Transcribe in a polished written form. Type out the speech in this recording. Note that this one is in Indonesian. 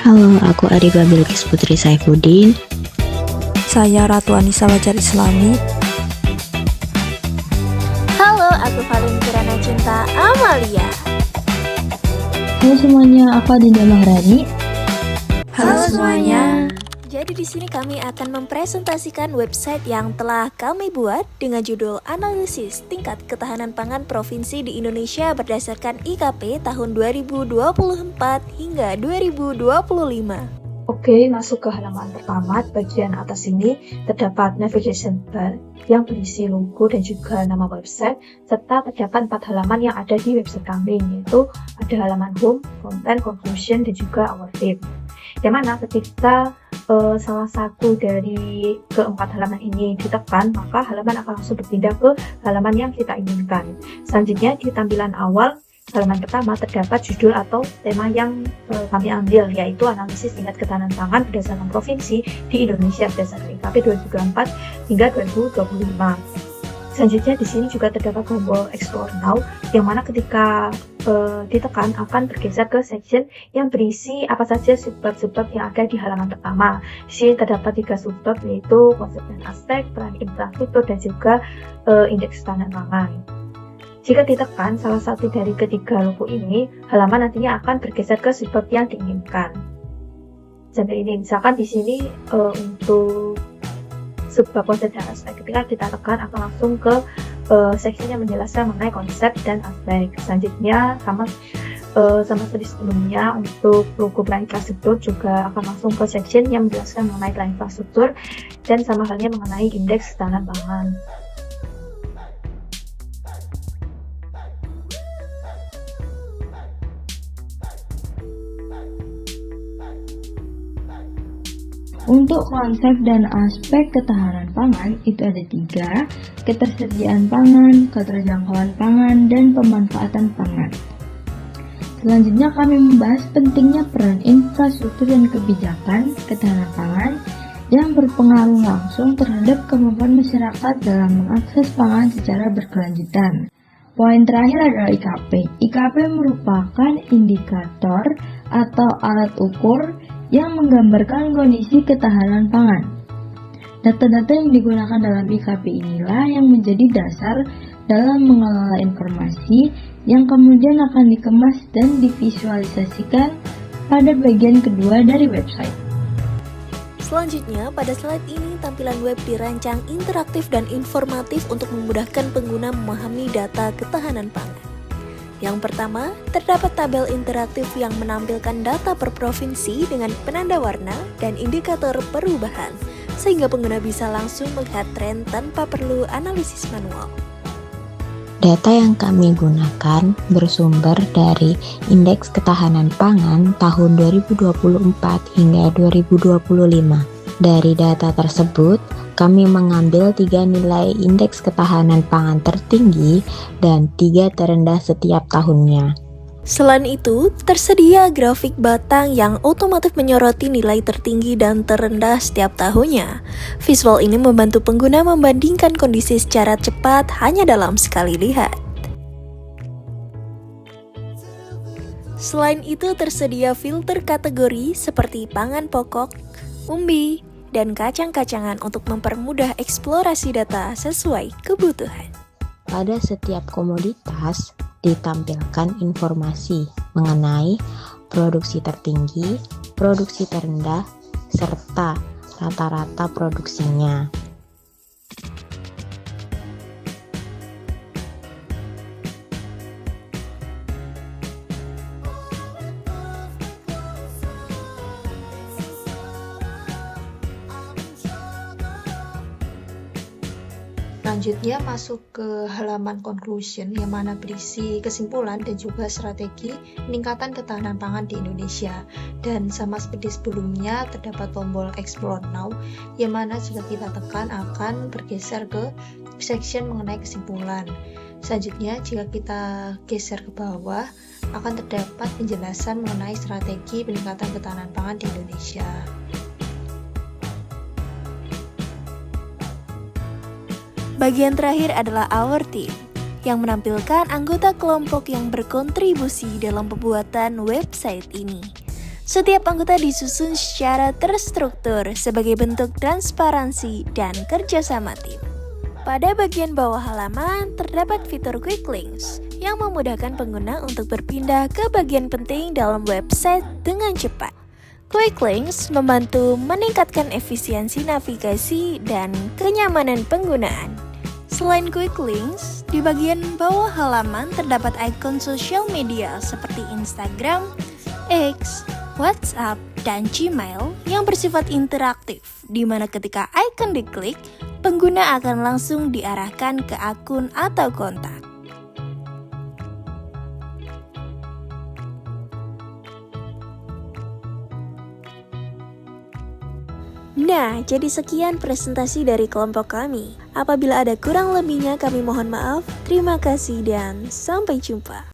Halo, aku Arifah Bilqis Putri Saifuddin. Saya Ratu Anissa Wajar Islami. Halo, aku Valin Kirana Cinta Amalia. Halo semuanya, aku Adinda Mahrani. Halo semuanya. Jadi di sini kami akan mempresentasikan website yang telah kami buat dengan judul Analisis Tingkat Ketahanan Pangan Provinsi di Indonesia berdasarkan IKP tahun 2024 hingga 2025. Oke, masuk ke halaman pertama. Bagian atas ini terdapat navigation bar yang berisi logo dan juga nama website, serta terdapat 4 halaman yang ada di website kami, yaitu ada halaman home, content, conclusion, dan juga our theme. Yang mana ketika salah satu dari keempat halaman ini ditekan, maka halaman akan langsung berpindah ke halaman yang kita inginkan. Selanjutnya di tampilan awal halaman pertama terdapat judul atau tema yang kami ambil, yaitu analisis tingkat ketahanan pangan berdasarkan provinsi di Indonesia berdasarkan IKP 2024 hingga 2025. Selanjutnya di sini juga terdapat tombol Explore Now, yang mana ketika ditekan akan bergeser ke section yang berisi apa saja subbab-subbab yang ada di halaman pertama. Di sini terdapat 3 subbab, yaitu konsep dan aspek, peran infrastruktur, dan juga indeks ketahanan pangan. Jika ditekan salah satu dari ketiga logo ini, halaman nantinya akan bergeser ke subbab yang diinginkan. Seperti ini, misalkan di sini untuk subbab konsep dan aspek, ketika kita tekan akan langsung ke section yang menjelaskan mengenai konsep dan aspek. Selanjutnya sama seperti sebelumnya, untuk logo peran infrastruktur juga akan langsung ke section yang menjelaskan mengenai peran infrastruktur, dan sama halnya mengenai indeks ketahanan pangan. Untuk konsep dan aspek ketahanan pangan itu ada 3, ketersediaan pangan, keterjangkauan pangan, dan pemanfaatan pangan. Selanjutnya kami membahas pentingnya peran infrastruktur dan kebijakan ketahanan pangan yang berpengaruh langsung terhadap kemampuan masyarakat dalam mengakses pangan secara berkelanjutan. Poin terakhir adalah IKP. IKP merupakan indikator atau alat ukur yang menggambarkan kondisi ketahanan pangan. Data-data yang digunakan dalam IKP inilah yang menjadi dasar dalam mengelola informasi yang kemudian akan dikemas dan divisualisasikan pada bagian kedua dari website. Selanjutnya, pada slide ini tampilan web dirancang interaktif dan informatif untuk memudahkan pengguna memahami data ketahanan pangan. Yang pertama, terdapat tabel interaktif yang menampilkan data per provinsi dengan penanda warna dan indikator perubahan, sehingga pengguna bisa langsung melihat tren tanpa perlu analisis manual. Data yang kami gunakan bersumber dari Indeks Ketahanan Pangan tahun 2024 hingga 2025. Dari data tersebut, kami mengambil 3 nilai indeks ketahanan pangan tertinggi dan 3 terendah setiap tahunnya. Selain itu, tersedia grafik batang yang otomatis menyoroti nilai tertinggi dan terendah setiap tahunnya. Visual ini membantu pengguna membandingkan kondisi secara cepat hanya dalam sekali lihat. Selain itu, tersedia filter kategori seperti pangan pokok, umbi, dan kacang-kacangan untuk mempermudah eksplorasi data sesuai kebutuhan. Pada setiap komoditas ditampilkan informasi mengenai produksi tertinggi, produksi terendah, serta rata-rata produksinya. Selanjutnya masuk ke halaman conclusion, yang mana berisi kesimpulan dan juga strategi peningkatan ketahanan pangan di Indonesia. Dan sama seperti sebelumnya terdapat tombol Explore Now, yang mana jika kita tekan akan bergeser ke section mengenai kesimpulan. Selanjutnya jika kita geser ke bawah akan terdapat penjelasan mengenai strategi peningkatan ketahanan pangan di Indonesia. Bagian terakhir adalah Our Team, yang menampilkan anggota kelompok yang berkontribusi dalam pembuatan website ini. Setiap anggota disusun secara terstruktur sebagai bentuk transparansi dan kerjasama tim. Pada bagian bawah halaman terdapat fitur Quick Links yang memudahkan pengguna untuk berpindah ke bagian penting dalam website dengan cepat. Quick Links membantu meningkatkan efisiensi navigasi dan kenyamanan penggunaan. Selain Quick Links, di bagian bawah halaman terdapat ikon sosial media seperti Instagram, X, WhatsApp, dan Gmail yang bersifat interaktif, di mana ketika ikon diklik, pengguna akan langsung diarahkan ke akun atau kontak. Nah, jadi sekian presentasi dari kelompok kami. Apabila ada kurang lebihnya kami mohon maaf. Terima kasih dan sampai jumpa.